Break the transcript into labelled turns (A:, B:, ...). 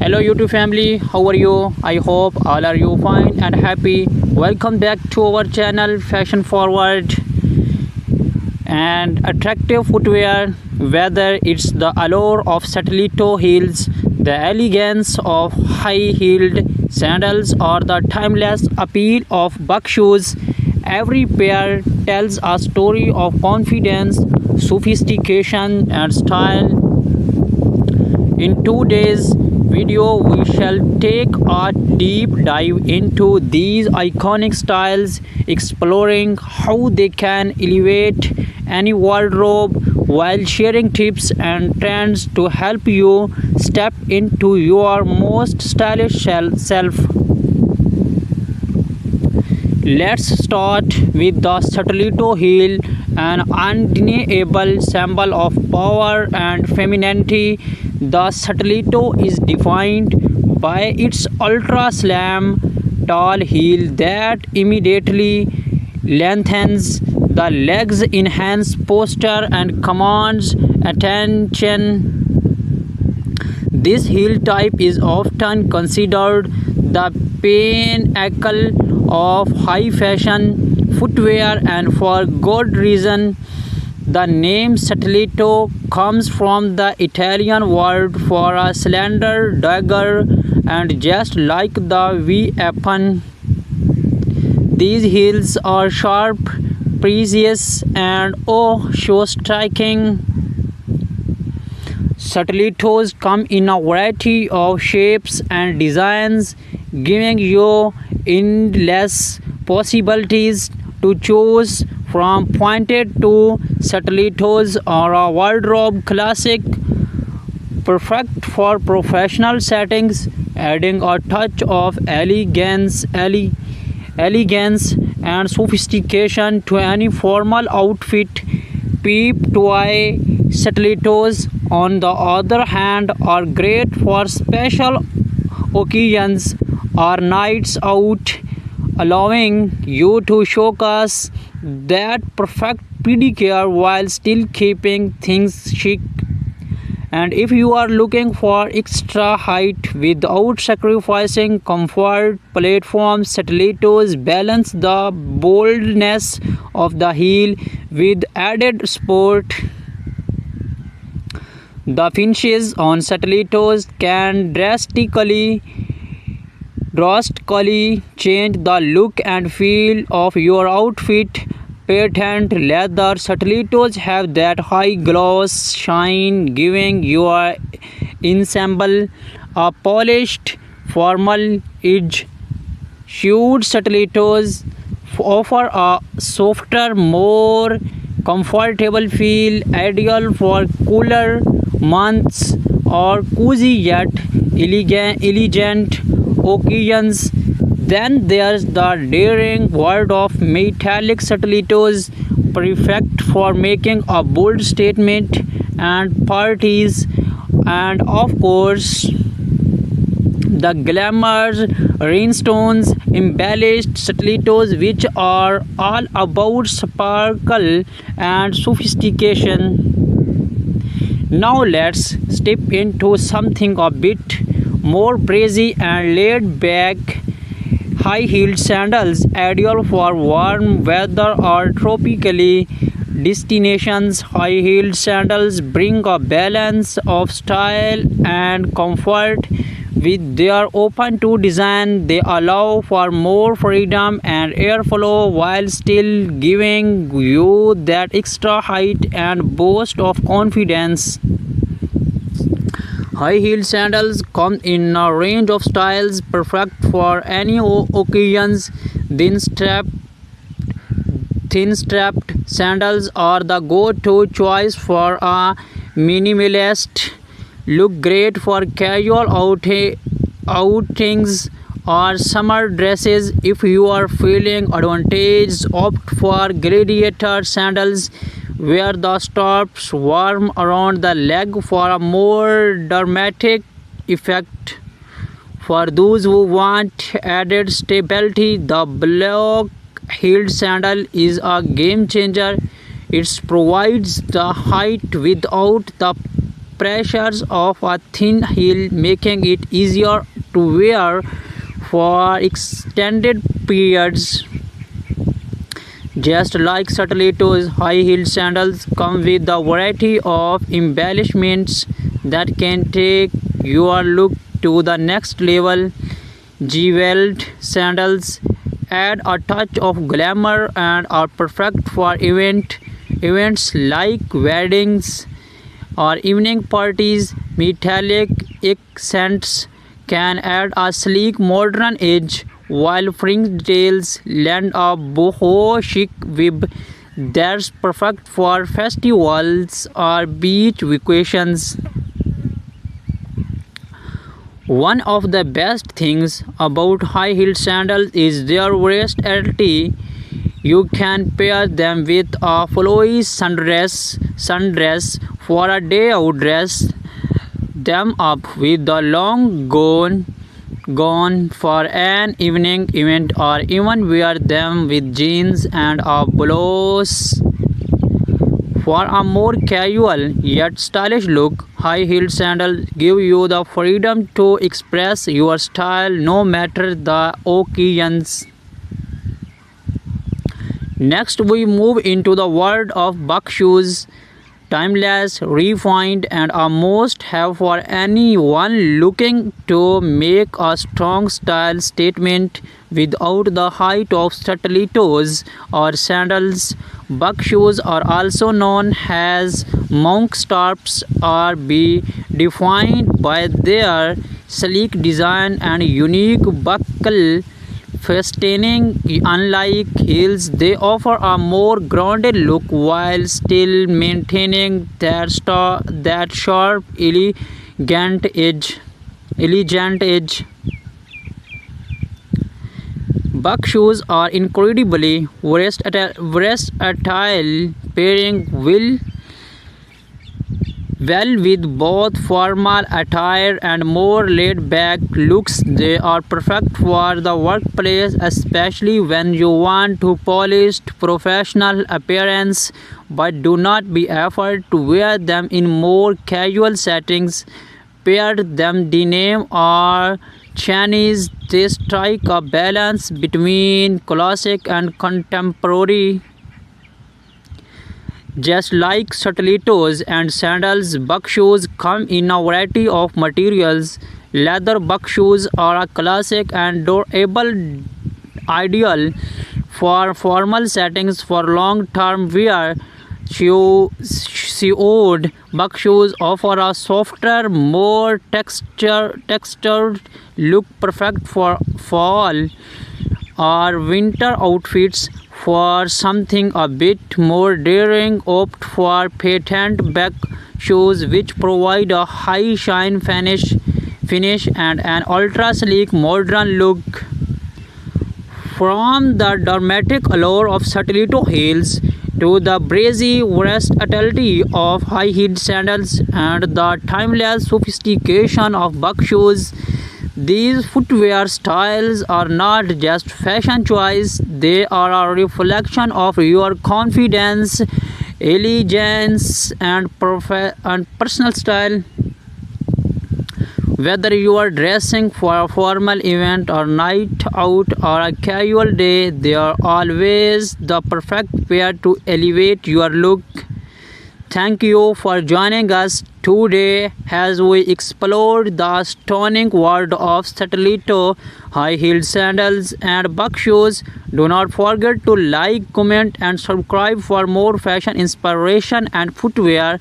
A: Hello YouTube family, how are you? I hope all are you fine and happy. Welcome back to our channel Fashion Forward and attractive footwear. Whether it's the allure of stiletto heels, the elegance of high-heeled sandals, or the timeless appeal of buck shoes, every pair tells a story of confidence, sophistication, and style. In today's video, we shall take a deep dive into these iconic styles, exploring how they can elevate any wardrobe while sharing tips and trends to help you step into your most stylish self. Let's start with the stiletto heel, an undeniable symbol of power and femininity. The stiletto is defined by its ultra-slim, tall heel that immediately lengthens the legs, enhances posture, and commands attention. This heel type is often considered the pinnacle of high fashion footwear, and for good reason. The name stiletto comes from the Italian word for a slender dagger, and just like the weapon, these heels are sharp, precious, and so striking. Stilettos come in a variety of shapes and designs, giving you endless possibilities to choose from. Pointed to stilettos are a wardrobe classic, perfect for professional settings, adding a touch of elegance and sophistication to any formal outfit. Peep toy stilettos, on the other hand, are great for special occasions or nights out, allowing you to showcase that perfect pedicure while still keeping things chic. And if you are looking for extra height without sacrificing comfort, platform stilettos balance the boldness of the heel with added sport. The finishes on stilettos can drastically change the look and feel of your outfit. Patent leather stilettos have that high gloss shine, giving your ensemble a polished, formal edge. Suede stilettos offer a softer, more comfortable feel, ideal for cooler months or cozy yet elegant occasions. Then there's the daring world of metallic stilettos, perfect for making a bold statement and parties. And of course, the glamour rhinestones embellished stilettos, which are all about sparkle and sophistication. Now let's step into something a bit more breezy and laid back. High-heeled sandals, ideal for warm weather or tropical destinations. High-heeled sandals bring a balance of style and comfort. With their open-toe design, they allow for more freedom and airflow while still giving you that extra height and boost of confidence. High-heeled sandals come in a range of styles, perfect for any occasions. Thin-strapped sandals are the go-to choice for a minimalist look, great for casual outings or summer dresses. If you are feeling advantaged, opt for gladiator sandals, where the straps warm around the leg for a more dramatic effect. For those who want added stability, the block-heeled sandal is a game changer. It provides the height without the pressures of a thin heel, making it easier to wear for extended periods. Just like Stilettos, high-heeled sandals come with a variety of embellishments that can take your look to the next level. Jeweled sandals add a touch of glamour and are perfect for events like weddings or evening parties. Metallic accents can add a sleek modern edge, while fringe details lend a boho chic vibe that's perfect for festivals or beach vacations. One of the best things about high-heeled sandals is their versatility. You can pair them with a flowy sundress for a day out, dress them up with the long gown for an evening event, or even wear them with jeans and a blouse for a more casual yet stylish look. High-heeled sandals give you the freedom to express your style no matter the occasions. Next, we move into the world of buck shoes. Timeless, refined, and a must-have for anyone looking to make a strong style statement without the height of stilettos or sandals. Buck shoes are also known as monk straps or be defined by their sleek design and unique buckle fastening. Unlike heels, they offer a more grounded look while still maintaining that sharp, elegant edge. Buck shoes are incredibly versatile, pairing well with both formal attire and more laid-back looks. They are perfect for the workplace, especially when you want to polished professional appearance, but do not be afraid to wear them in more casual settings. Pair them denim or chains. They strike a balance between classic and contemporary. Just like stilettos and sandals, buck shoes come in a variety of materials. Leather buck shoes are a classic and durable, ideal for formal settings. For long-term wear, Suede buck shoes offer a softer, more textured look, perfect for fall or winter outfits. For something a bit more daring, opt for patent buck shoes, which provide a high shine finish and an ultra sleek modern look. From the dramatic allure of stiletto heels to the breezy versatility of high-heeled sandals and the timeless sophistication of buck shoes, these footwear styles are not just fashion choice, they are a reflection of your confidence, elegance, and personal style. Whether you are dressing for a formal event or night out or a casual day, they are always the perfect pair to elevate your look. Thank you for joining us today as we explored the stunning world of stiletto, high-heeled sandals, and buck shoes. Do not forget to like, comment, and subscribe for more fashion inspiration and footwear